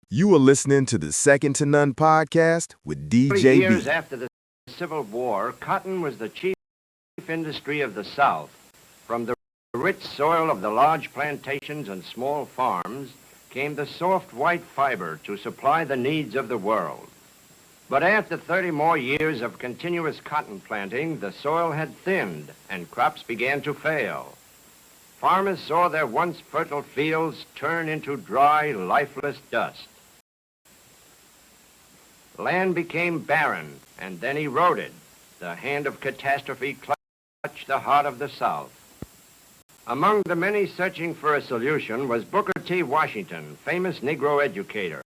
You are listening to the Second to None podcast with 30 DJB. years after the Civil War, cotton was the chief industry of the South. From the rich soil of the large plantations and small farms came the soft white fiber to supply the needs of the world. But after 30 more years of continuous cotton planting, the soil had thinned and crops began to fail. Farmers saw their once fertile fields turn into dry, lifeless dust. Land became barren and then eroded. The hand of catastrophe clutched the heart of the South. Among the many searching for a solution was Booker T. Washington, famous Negro educator.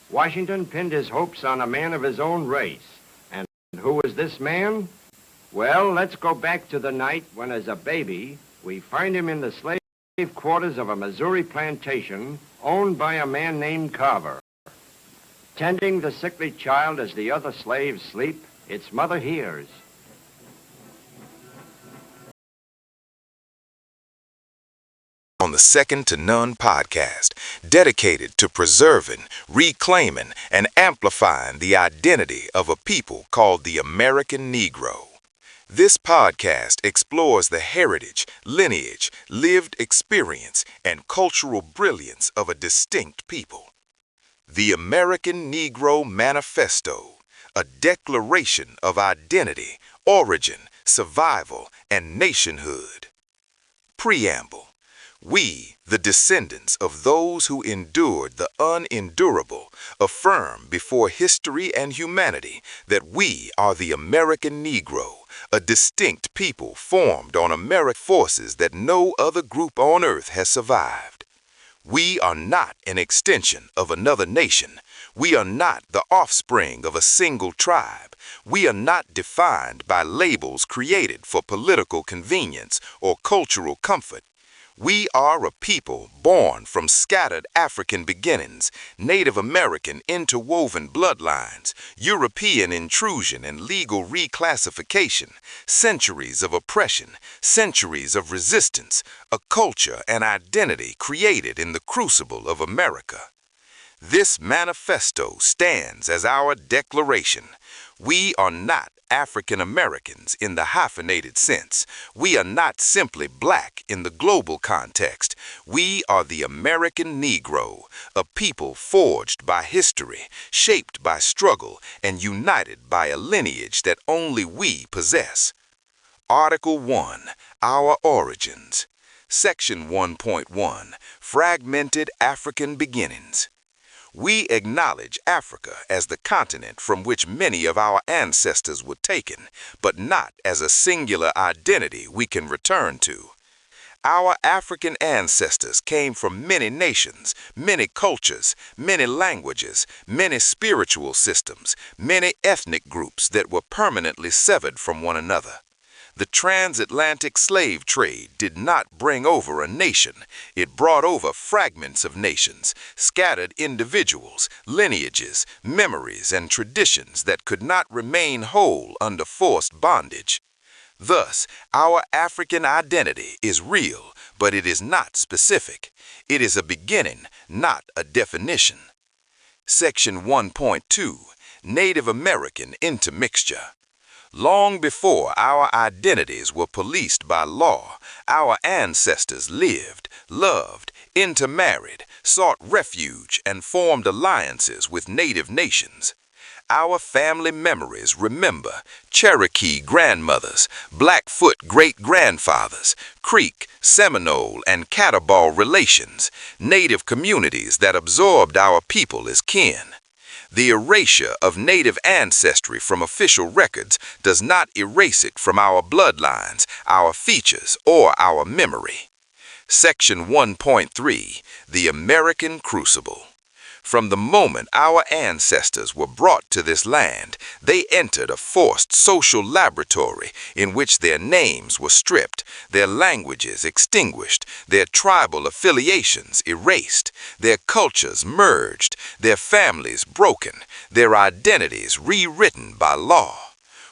Washington pinned his hopes on a man of his own race. And who was this man? Well, let's go back to the night when, as a baby, we find him in the slave quarters of a Missouri plantation owned by a man named Carver. Tending the sickly child as the other slaves sleep, its mother hears. On the Second to None podcast, dedicated to preserving, reclaiming, and amplifying the identity of a people called the American Negro. This podcast explores the heritage, lineage, lived experience, and cultural brilliance of a distinct people. The American Negro Manifesto, a declaration of identity, origin, survival, and nationhood. Preamble. We, the descendants of those who endured the unendurable, affirm before history and humanity that we are the American Negro, a distinct people formed on American forces that no other group on earth has survived. We are not an extension of another nation. We are not the offspring of a single tribe. We are not defined by labels created for political convenience or cultural comfort. We are a people born from scattered African beginnings, Native American interwoven bloodlines, European intrusion and legal reclassification, centuries of oppression, centuries of resistance, a culture and identity created in the crucible of America. This manifesto stands as our declaration. We are not African Americans in the hyphenated sense. We are not simply black in the global context. We are the American Negro, a people forged by history, shaped by struggle, and united by a lineage that only we possess. Article 1, Our Origins. Section 1.1, Fragmented African Beginnings. We acknowledge Africa as the continent from which many of our ancestors were taken, but not as a singular identity we can return to. Our African ancestors came from many nations, many cultures, many languages, many spiritual systems, many ethnic groups that were permanently severed from one another. The transatlantic slave trade did not bring over a nation. It brought over fragments of nations, scattered individuals, lineages, memories, and traditions that could not remain whole under forced bondage. Thus, our African identity is real, but it is not specific. It is a beginning, not a definition. Section 1.2, Native American Intermixture. Long before our identities were policed by law, our ancestors lived, loved, intermarried, sought refuge, and formed alliances with native nations. Our family memories remember Cherokee grandmothers, Blackfoot great-grandfathers, Creek, Seminole, and Catawba relations, native communities that absorbed our people as kin. The erasure of native ancestry from official records does not erase it from our bloodlines, our features, or our memory. Section 1.3, The American Crucible. From the moment our ancestors were brought to this land, they entered a forced social laboratory in which their names were stripped, their languages extinguished, their tribal affiliations erased, their cultures merged, their families broken, their identities rewritten by law.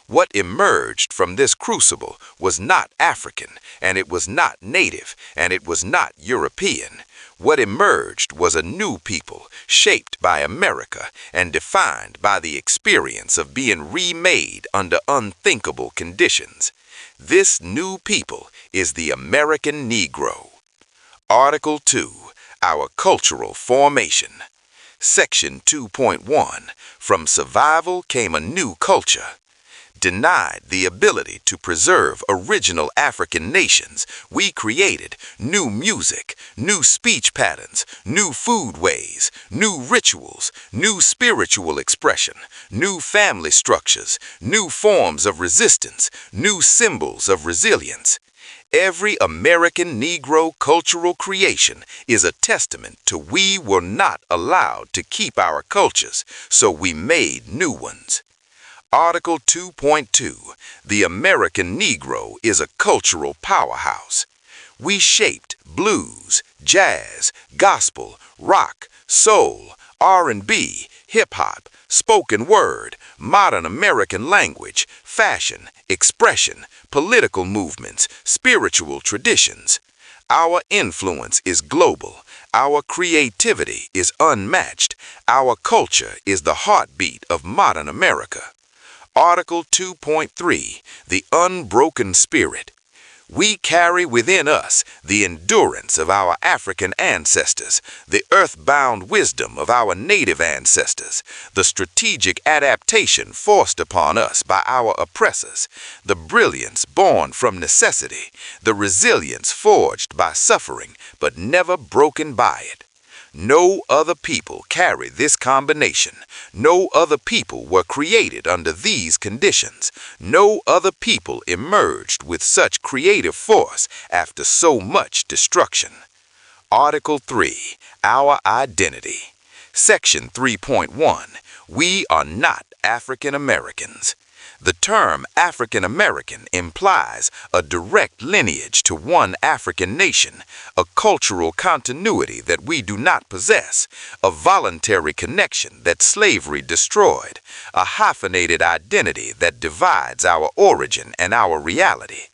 What emerged from this crucible was not African, and it was not native, and it was not European. What emerged was a new people shaped by America and defined by the experience of being remade under unthinkable conditions. This new people is the American Negro. Article 2. Our Cultural Formation. Section 2.1. From survival came a new culture. Denied the ability to preserve original African nations, we created new music, new speech patterns, new food ways, new rituals, new spiritual expression, new family structures, new forms of resistance, new symbols of resilience. Every American Negro cultural creation is a testament to we were not allowed to keep our cultures, so we made new ones. Article 2.2. The American Negro is a cultural powerhouse. We shaped blues, jazz, gospel, rock, soul, R&B, hip-hop, spoken word, modern American language, fashion, expression, political movements, spiritual traditions. Our influence is global. Our creativity is unmatched. Our culture is the heartbeat of modern America. Article 2.3. The Unbroken Spirit. We carry within us the endurance of our African ancestors, the earthbound wisdom of our native ancestors, the strategic adaptation forced upon us by our oppressors, the brilliance born from necessity, the resilience forged by suffering but never broken by it. No other people carry this combination. No other people were created under these conditions. No other people emerged with such creative force after so much destruction. Article 3. Our Identity. Section 3.1. We are not African Americans. The term African American implies a direct lineage to one African nation, a cultural continuity that we do not possess, a voluntary connection that slavery destroyed, a hyphenated identity that divides our origin and our reality.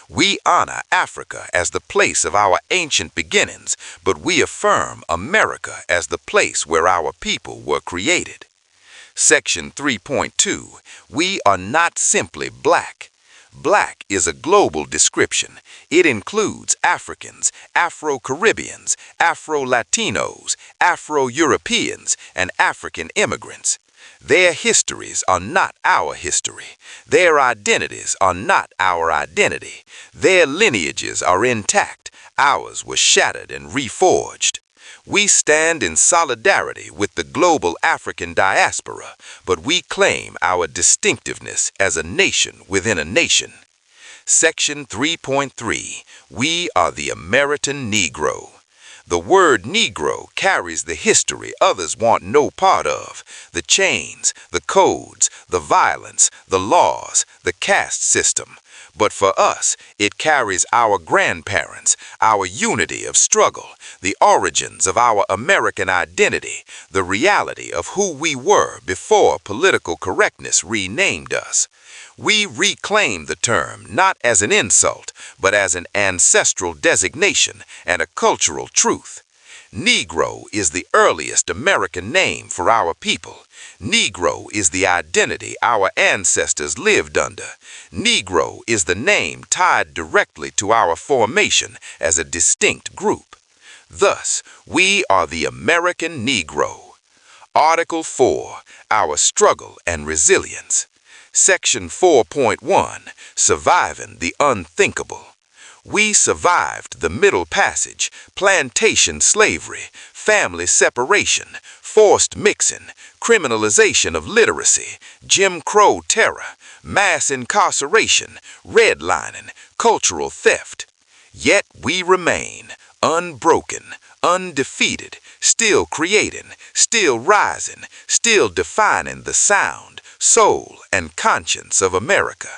We honor Africa as the place of our ancient beginnings, but we affirm America as the place where our people were created. Section 3.2. We are not simply black. Black is a global description. It includes Africans, Afro-Caribbeans, Afro-Latinos, Afro-Europeans, and African immigrants. Their histories are not our history. Their identities are not our identity. Their lineages are intact. Ours were shattered and reforged. We stand in solidarity with the global African diaspora, but we claim our distinctiveness as a nation within a nation. Section 3.3. We are the American Negro. The word Negro carries the history others want no part of, the chains, the codes, the violence, the laws, the caste system. But for us, it carries our grandparents, our unity of struggle, the origins of our American identity, the reality of who we were before political correctness renamed us. We reclaim the term not as an insult, but as an ancestral designation and a cultural truth. Negro is the earliest American name for our people. Negro is the identity our ancestors lived under. Negro is the name tied directly to our formation as a distinct group. Thus, we are the American Negro. Article 4. Our Struggle and Resilience. Section 4.1. Surviving the Unthinkable. We survived the Middle Passage, plantation slavery, family separation, forced mixing, criminalization of literacy, Jim Crow terror, mass incarceration, redlining, cultural theft. Yet we remain unbroken, undefeated, still creating, still rising, still defining the sound, soul, and conscience of America.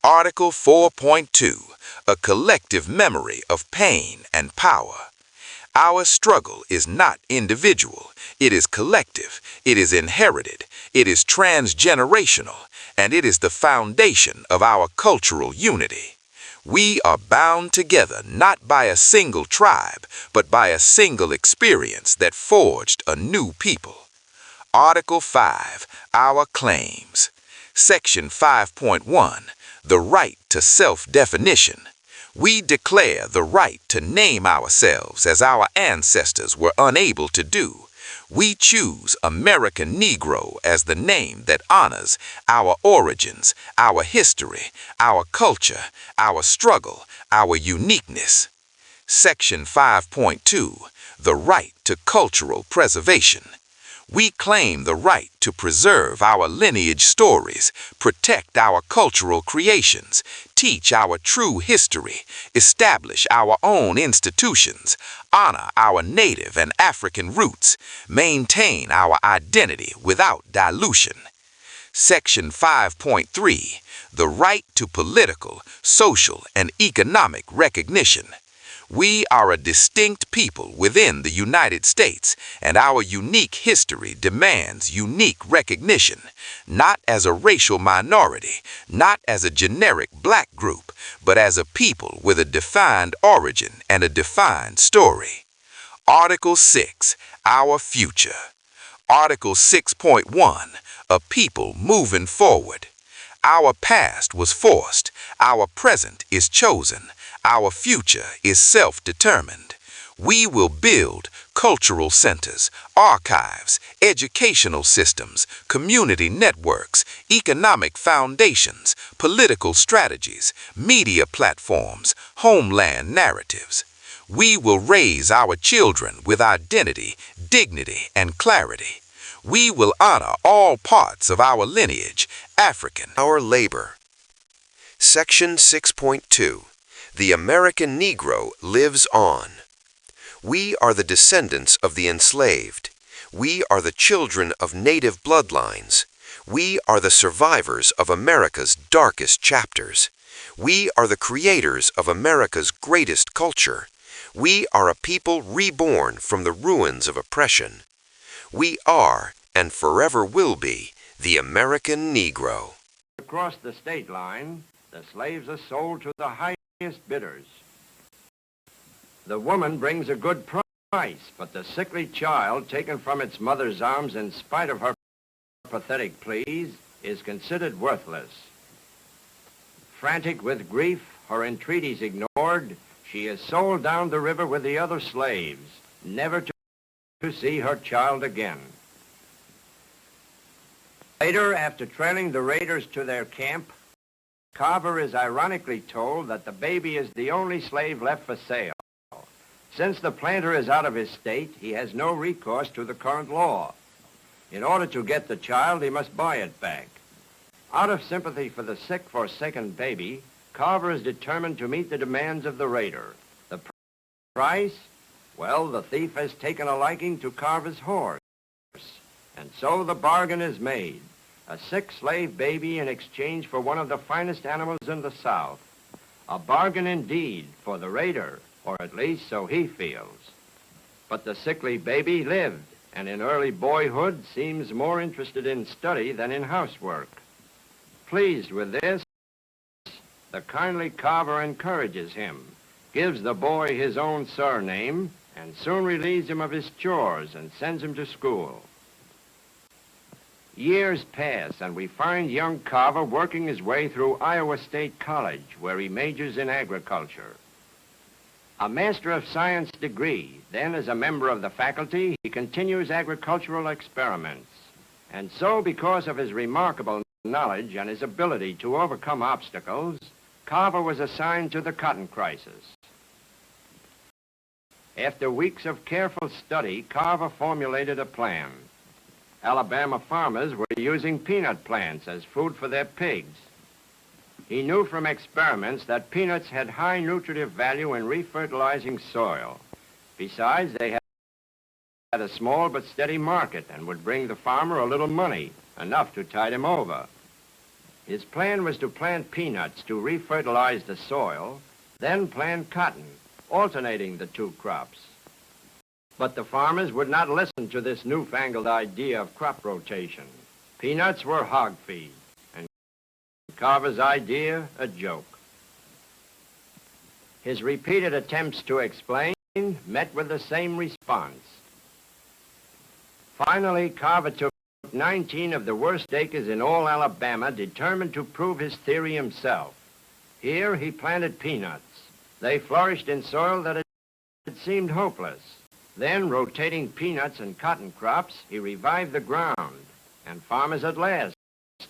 Article 4.2. A collective memory of pain and power. Our struggle is not individual, it is collective, it is inherited, it is transgenerational, and it is the foundation of our cultural unity. We are bound together not by a single tribe, but by a single experience that forged a new people. Article 5, Our Claims. Section 5.1, The Right to Self-Definition. We declare the right to name ourselves as our ancestors were unable to do. We choose American Negro as the name that honors our origins, our history, our culture, our struggle, our uniqueness. Section 5.2, The Right to Cultural Preservation. We claim the right to preserve our lineage stories, protect our cultural creations, teach our true history, establish our own institutions, honor our native and African roots, maintain our identity without dilution. Section 5.3, The Right to Political, Social, and Economic Recognition. We are a distinct people within the United States, and our unique history demands unique recognition, not as a racial minority, not as a generic black group, but as a people with a defined origin and a defined story. Article 6, Our Future. Article 6.1, A People Moving Forward. Our past was forced, our present is chosen, our future is self-determined. We will build cultural centers, archives, educational systems, community networks, economic foundations, political strategies, media platforms, homeland narratives. We will raise our children with identity, dignity, and clarity. We will honor all parts of our lineage, African. Our labor. Section 6.2. The American Negro lives on. We are the descendants of the enslaved. We are the children of native bloodlines. We are the survivors of America's darkest chapters. We are the creators of America's greatest culture. We are a people reborn from the ruins of oppression. We are, and forever will be, the American Negro. Across the state line, the slaves are sold to the highest bidders. The woman brings a good price, but the sickly child taken from its mother's arms in spite of her pathetic pleas is considered worthless. Frantic with grief, her entreaties ignored, she is sold down the river with the other slaves, never to see her child again. Later, after trailing the raiders to their camp, Carver is ironically told that the baby is the only slave left for sale. Since the planter is out of his state, he has no recourse to the current law. In order to get the child, he must buy it back. Out of sympathy for the sick, forsaken baby, Carver is determined to meet the demands of the raider. The price? Well, the thief has taken a liking to Carver's horse. And so the bargain is made. A sick slave baby in exchange for one of the finest animals in the South. A bargain indeed for the raider, or at least so he feels. But the sickly baby lived, and in early boyhood seems more interested in study than in housework. Pleased with this, the kindly Carver encourages him, gives the boy his own surname, and soon relieves him of his chores and sends him to school. Years pass, and we find young Carver working his way through Iowa State College, where he majors in agriculture. A Master of Science degree, then as a member of the faculty, he continues agricultural experiments. And so, because of his remarkable knowledge and his ability to overcome obstacles, Carver was assigned to the cotton crisis. After weeks of careful study, Carver formulated a plan. Alabama farmers were using peanut plants as food for their pigs. He knew from experiments that peanuts had high nutritive value in refertilizing soil. Besides, they had a small but steady market and would bring the farmer a little money, enough to tide him over. His plan was to plant peanuts to refertilize the soil, then plant cotton, alternating the two crops. But the farmers would not listen to this newfangled idea of crop rotation. Peanuts were hog feed, and Carver's idea a joke. His repeated attempts to explain met with the same response. Finally, Carver took 19 of the worst acres in all Alabama, determined to prove his theory himself. Here he planted peanuts. They flourished in soil that had seemed hopeless. Then, rotating peanuts and cotton crops, he revived the ground, and farmers at last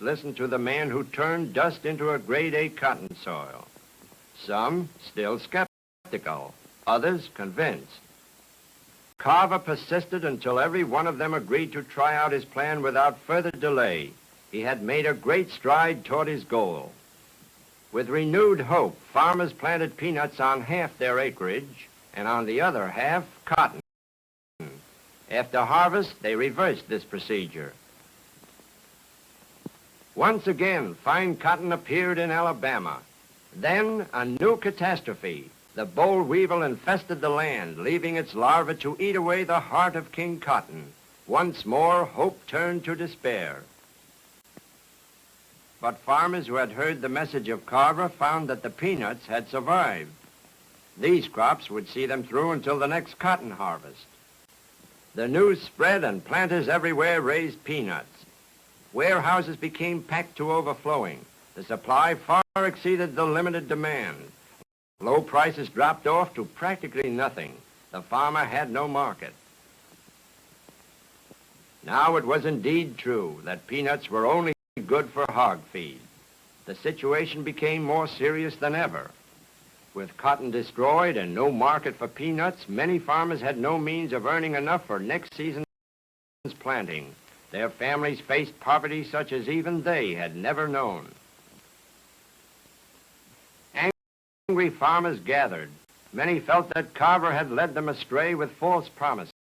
listened to the man who turned dust into a grade A cotton soil. Some still skeptical, others convinced. Carver persisted until every one of them agreed to try out his plan without further delay. He had made a great stride toward his goal. With renewed hope, farmers planted peanuts on half their acreage and on the other half, cotton. After harvest, they reversed this procedure. Once again, fine cotton appeared in Alabama. Then, a new catastrophe. The boll weevil infested the land, leaving its larvae to eat away the heart of King Cotton. Once more, hope turned to despair. But farmers who had heard the message of Carver found that the peanuts had survived. These crops would see them through until the next cotton harvest. The news spread and planters everywhere raised peanuts. Warehouses became packed to overflowing. The supply far exceeded the limited demand. Low prices dropped off to practically nothing. The farmer had no market. Now it was indeed true that peanuts were only good for hog feed. The situation became more serious than ever. With cotton destroyed and no market for peanuts, many farmers had no means of earning enough for next season's planting. Their families faced poverty such as even they had never known. Angry farmers gathered. Many felt that Carver had led them astray with false promises.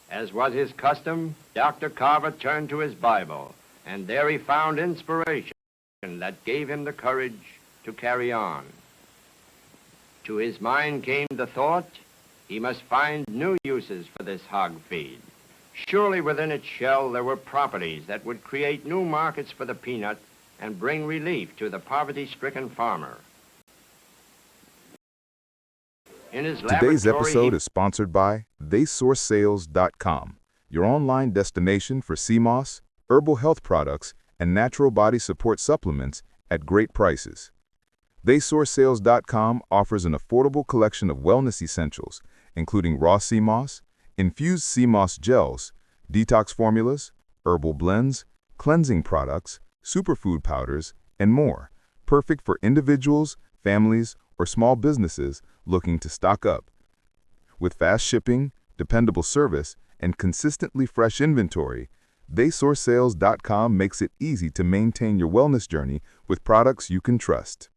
As was his custom, Dr. Carver turned to his Bible, and there he found inspiration that gave him the courage to carry on. To his mind came the thought, he must find new uses for this hog feed. Surely within its shell there were properties that would create new markets for the peanut and bring relief to the poverty-stricken farmer. In his Today's laboratory, episode is sponsored by TheySourceSales.com, your online destination for CMOS, herbal health products, and natural body support supplements at great prices. TheySourceSales.com offers an affordable collection of wellness essentials, including raw CMOS, infused CMOS gels, detox formulas, herbal blends, cleansing products, superfood powders, and more, perfect for individuals, families, or small businesses looking to stock up. With fast shipping, dependable service, and consistently fresh inventory, TheySourceSales.com makes it easy to maintain your wellness journey with products you can trust.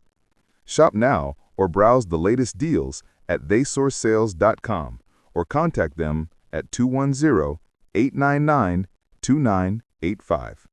Shop now or browse the latest deals at TheySourceSales.com or contact them at 210-899-2985.